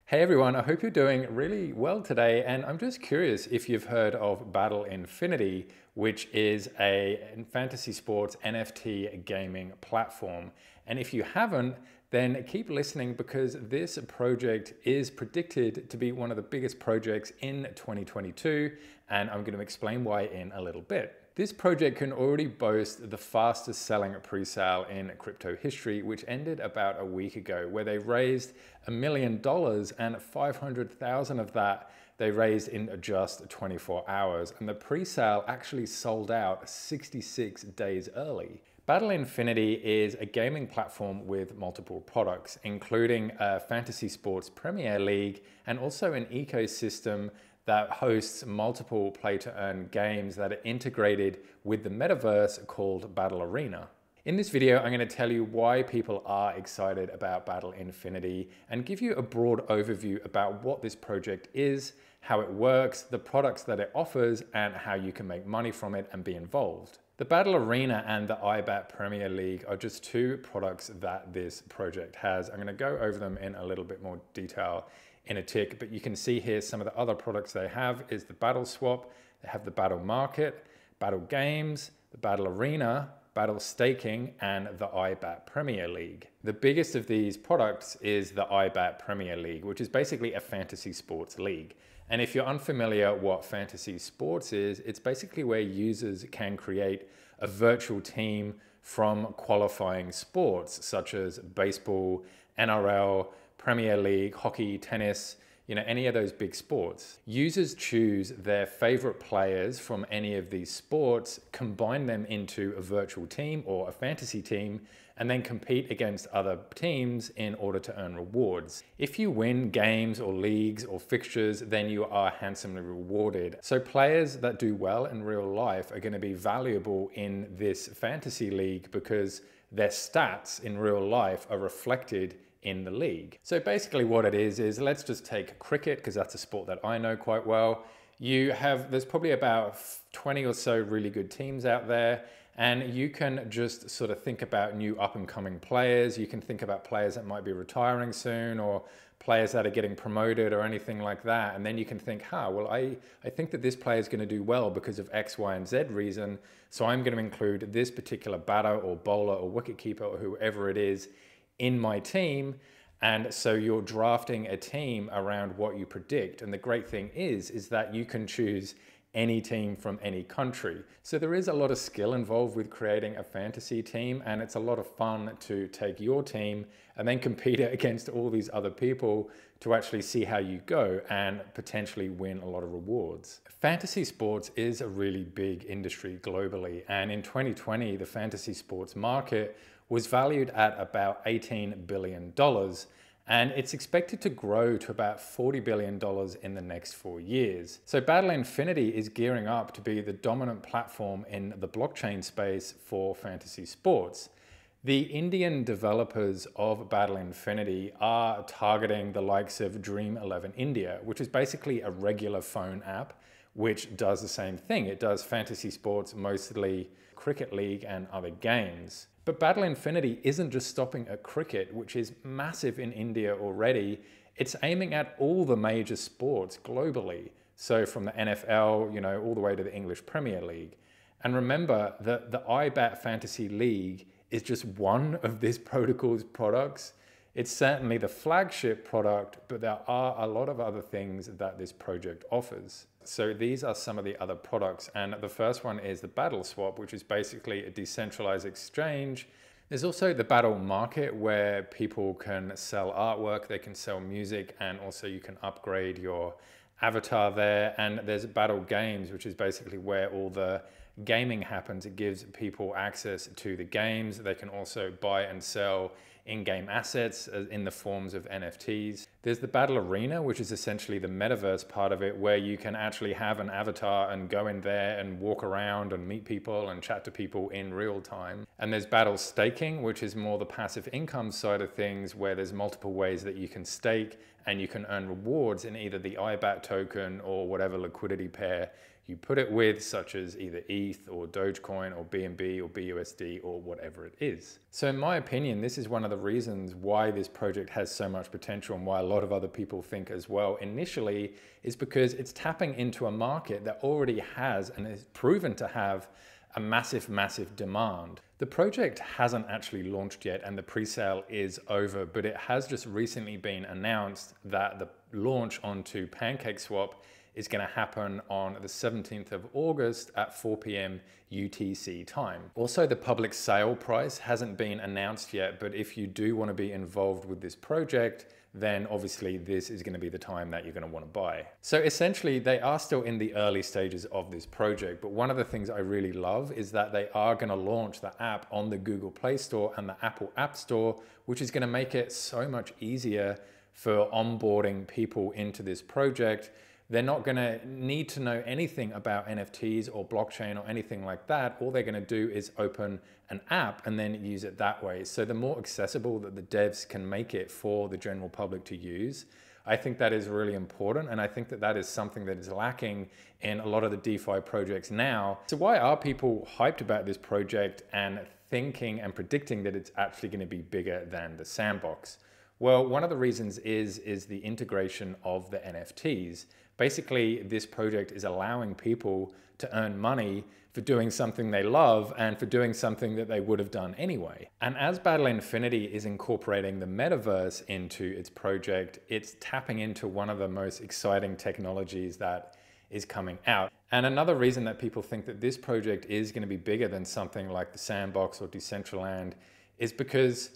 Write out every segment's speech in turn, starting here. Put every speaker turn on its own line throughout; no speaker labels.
Hey everyone, I hope you're doing really well today, and I'm just curious if you've heard of Battle Infinity, which is a fantasy sports NFT gaming platform. And if you haven't, then keep listening because this project is predicted to be one of the biggest projects in 2022, and I'm going to explain why in a little bit. This project can already boast the fastest selling pre-sale in crypto history, which ended about a week ago, where they raised $1 million and 500,000 of that they raised in just 24 hours. And the pre-sale actually sold out 66 days early. Battle Infinity is a gaming platform with multiple products, including a fantasy sports Premier League and also an ecosystem that hosts multiple play-to-earn games that are integrated with the metaverse called Battle Arena. In this video, I'm going to tell you why people are excited about Battle Infinity and give you a broad overview about what this project is, how it works, the products that it offers, and how you can make money from it and be involved. The Battle Arena and the iBat Premier League are just two products that this project has. I'm going to go over them in a little bit more detail in a tick, but you can see here some of the other products they have is the Battle Swap, they have the Battle Market, Battle Games, the Battle Arena, Battle Staking, and the iBat Premier League. The biggest of these products is the iBat Premier League, which is basically a fantasy sports league. And if you're unfamiliar what fantasy sports is, it's basically where users can create a virtual team from qualifying sports such as baseball, NRL, Premier League, hockey, tennis, any of those big sports. Users choose their favorite players from any of these sports, combine them into a virtual team or a fantasy team, and then compete against other teams in order to earn rewards. If you win games or leagues or fixtures, then you are handsomely rewarded. So players that do well in real life are going to be valuable in this fantasy league because their stats in real life are reflected in the league. So basically what it is let's just take cricket, because that's a sport that I know quite well. There's probably about 20 or so really good teams out there, and you can just sort of think about new up and coming players. You can think about players that might be retiring soon or players that are getting promoted or anything like that. And then you can think, well, I think that this player is going to do well because of X, Y, and Z reason. So I'm going to include this particular batter or bowler or wicketkeeper or whoever it is in my team. And so you're drafting a team around what you predict. And the great thing is that you can choose any team from any country. So there is a lot of skill involved with creating a fantasy team, and it's a lot of fun to take your team and then compete it against all these other people to actually see how you go and potentially win a lot of rewards. Fantasy sports is a really big industry globally, and in 2020 the fantasy sports market was valued at about $18 billion, and it's expected to grow to about $40 billion in the next 4 years. So Battle Infinity is gearing up to be the dominant platform in the blockchain space for fantasy sports. The Indian developers of Battle Infinity are targeting the likes of Dream 11 India, which is basically a regular phone app which does the same thing. It does fantasy sports, mostly Cricket League and other games. But Battle Infinity isn't just stopping at cricket, which is massive in India already. It's aiming at all the major sports globally. So from the NFL, all the way to the English Premier League. And remember that the iBat Fantasy League is just one of this protocol's products. It's certainly the flagship product, but there are a lot of other things that this project offers. So these are some of the other products, and the first one is the Battle Swap, which is basically a decentralized exchange. There's also the Battle Market, where people can sell artwork, they can sell music, and also you can upgrade your avatar there. And there's Battle Games, which is basically where all the gaming happens. It gives people access to the games. They can also buy and sell in-game assets in the forms of NFTs. There's the Battle Arena, which is essentially the metaverse part of it, where you can actually have an avatar and go in there and walk around and meet people and chat to people in real time. And there's Battle Staking, which is more the passive income side of things, where there's multiple ways that you can stake and you can earn rewards in either the iBat token or whatever liquidity pair you put it with, such as either ETH or Dogecoin or BNB or BUSD or whatever it is. So in my opinion, this is one of the reasons why this project has so much potential, and why a lot of other people think as well initially, is because it's tapping into a market that already has and is proven to have a massive demand. The project hasn't actually launched yet and the pre-sale is over, but it has just recently been announced that the launch onto PancakeSwap is going to happen on the 17th of August at 4 p.m. UTC time. Also, the public sale price hasn't been announced yet, but if you do want to be involved with this project, then obviously this is going to be the time that you're going to want to buy. So essentially, they are still in the early stages of this project, but one of the things I really love is that they are going to launch the app on the Google Play Store and the Apple App Store, which is going to make it so much easier for onboarding people into this project. They're not going to need to know anything about NFTs or blockchain or anything like that. All they're going to do is open an app and then use it that way. So the more accessible that the devs can make it for the general public to use, I think that is really important. And I think that that is something that is lacking in a lot of the DeFi projects now. So why are people hyped about this project and thinking and predicting that it's actually going to be bigger than the sandbox? Well, one of the reasons is the integration of the NFTs. Basically, this project is allowing people to earn money for doing something they love and for doing something that they would have done anyway. And as Battle Infinity is incorporating the metaverse into its project, it's tapping into one of the most exciting technologies that is coming out. And another reason that people think that this project is going to be bigger than something like the Sandbox or Decentraland is because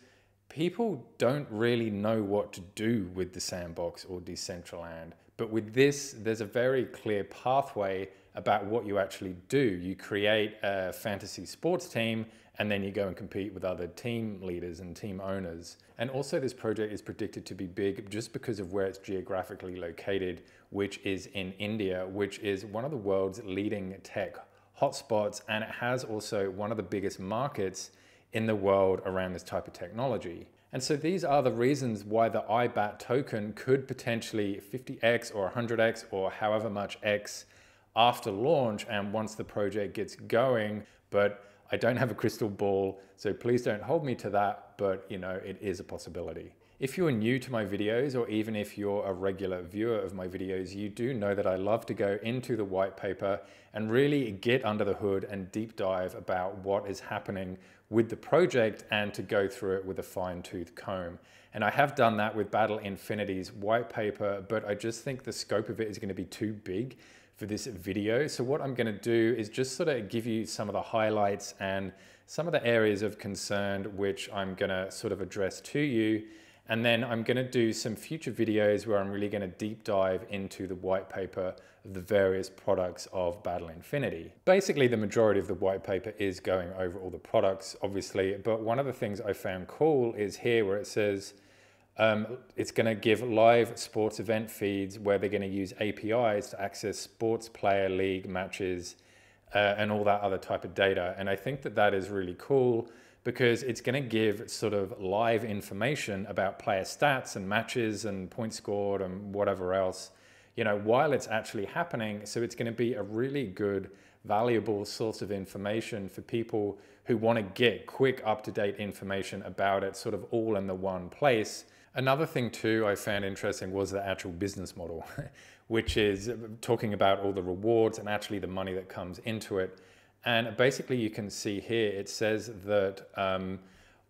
people don't really know what to do with the Sandbox or Decentraland. But with this, there's a very clear pathway about what you actually do. You create a fantasy sports team, and then you go and compete with other team leaders and team owners. And also this project is predicted to be big just because of where it's geographically located, which is in India, which is one of the world's leading tech hotspots. And it has also one of the biggest markets in the world around this type of technology. And so these are the reasons why the IBAT token could potentially 50x or 100x or however much x after launch and once the project gets going. But I don't have a crystal ball, so please don't hold me to that, but you know, it is a possibility. If you're new to my videos, or even if you're a regular viewer of my videos, you do know that I love to go into the white paper and really get under the hood and deep dive about what is happening with the project and to go through it with a fine-tooth comb. And I have done that with Battle Infinity's white paper, but I just think the scope of it is going to be too big for this video. So what I'm going to do is just sort of give you some of the highlights and some of the areas of concern which I'm going to sort of address to you. And then I'm going to do some future videos where I'm really going to deep dive into the white paper of the various products of Battle Infinity. Basically, the majority of the white paper is going over all the products, obviously, but one of the things I found cool is here where it says it's going to give live sports event feeds where they're going to use APIs to access sports player league matches and all that other type of data. And I think that that is really cool, because it's going to give sort of live information about player stats and matches and points scored and whatever else, you know, while it's actually happening. So it's going to be a really good, valuable source of information for people who want to get quick, up-to-date information about it, sort of all in the one place. Another thing too I found interesting was the actual business model, which is talking about all the rewards and actually the money that comes into it. And basically you can see here, it says that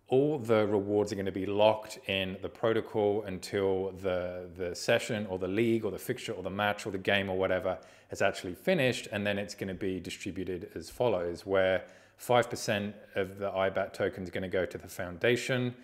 all the rewards are going to be locked in the protocol until the session or the league or the fixture or the match or the game or whatever has actually finished. And then it's going to be distributed as follows, where 5% of the IBAT token is going to go to the foundation,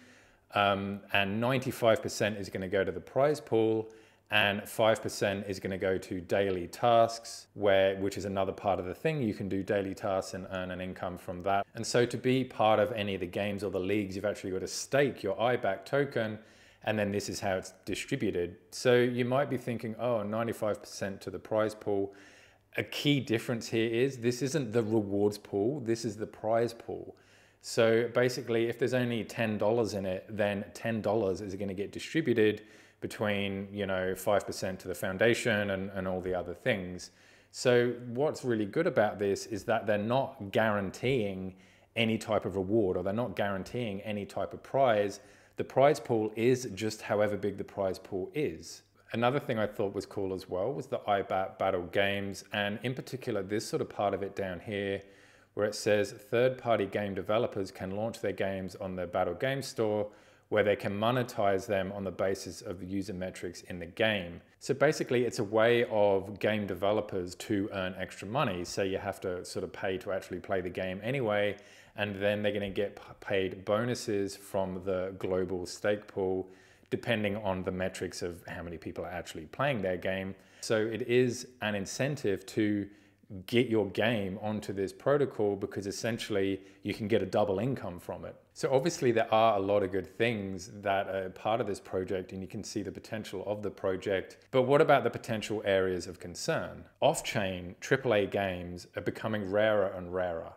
and 95% is going to go to the prize pool, and 5% is going to go to daily tasks, which is another part of the thing. You can do daily tasks and earn an income from that. And so to be part of any of the games or the leagues, you've actually got to stake your IBAT token, and then this is how it's distributed. So you might be thinking, oh, 95% to the prize pool. A key difference here is this isn't the rewards pool, this is the prize pool. So basically, if there's only $10 in it, then $10 is going to get distributed between, you know, 5% to the foundation and all the other things. So what's really good about this is that they're not guaranteeing any type of reward, or they're not guaranteeing any type of prize. The prize pool is just however big the prize pool is. Another thing I thought was cool as well was the IBAT Battle Games, and in particular this sort of part of it down here where it says third-party game developers can launch their games on their Battle Game Store, where they can monetize them on the basis of the user metrics in the game. So basically it's a way of game developers to earn extra money. So you have to sort of pay to actually play the game anyway, and then they're going to get paid bonuses from the global stake pool, depending on the metrics of how many people are actually playing their game. So it is an incentive to get your game onto this protocol, because essentially you can get a double income from it. So obviously there are a lot of good things that are part of this project, and you can see the potential of the project. But what about the potential areas of concern? Off-chain AAA games are becoming rarer and rarer.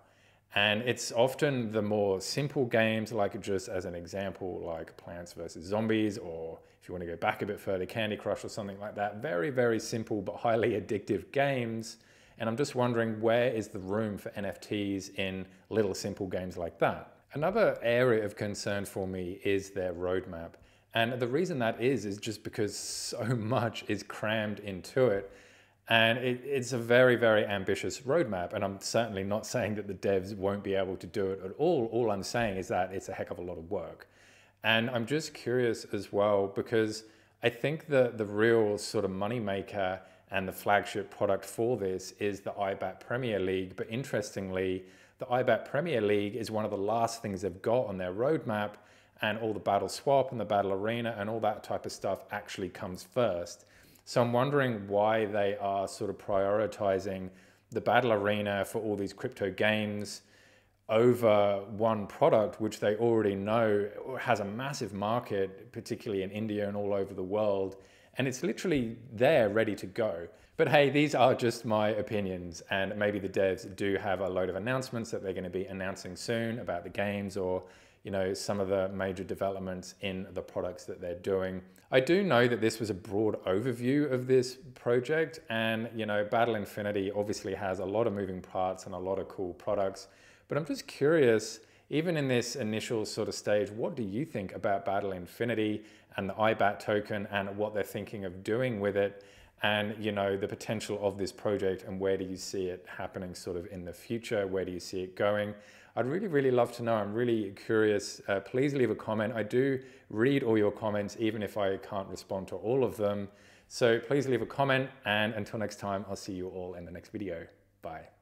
And it's often the more simple games, like just as an example, like Plants vs. Zombies, or if you want to go back a bit further, Candy Crush or something like that. Very, very simple but highly addictive games. And I'm just wondering, where is the room for NFTs in little simple games like that? Another area of concern for me is their roadmap. And the reason that is just because so much is crammed into it. And it's a very, very ambitious roadmap. And I'm certainly not saying that the devs won't be able to do it at all. All I'm saying is that it's a heck of a lot of work. And I'm just curious as well, because I think the real sort of moneymaker and the flagship product for this is the IBAT Premier League. But interestingly, the IBAT Premier League is one of the last things they've got on their roadmap, and all the Battle Swap and the Battle Arena and all that type of stuff actually comes first. So I'm wondering why they are sort of prioritizing the Battle Arena for all these crypto games over one product, which they already know has a massive market, particularly in India and all over the world. And it's literally there, ready to go. But hey, these are just my opinions, and maybe the devs do have a load of announcements that they're going to be announcing soon about the games, or some of the major developments in the products that they're doing. I do know that this was a broad overview of this project, and Battle Infinity obviously has a lot of moving parts and a lot of cool products. But I'm just curious, even in this initial sort of stage, what do you think about Battle Infinity and the IBAT token and what they're thinking of doing with it, and the potential of this project, and where do you see it happening sort of in the future? Where do you see it going? I'd really, really love to know. I'm really curious. Please leave a comment. I do read all your comments, even if I can't respond to all of them. So please leave a comment, and until next time, I'll see you all in the next video. Bye.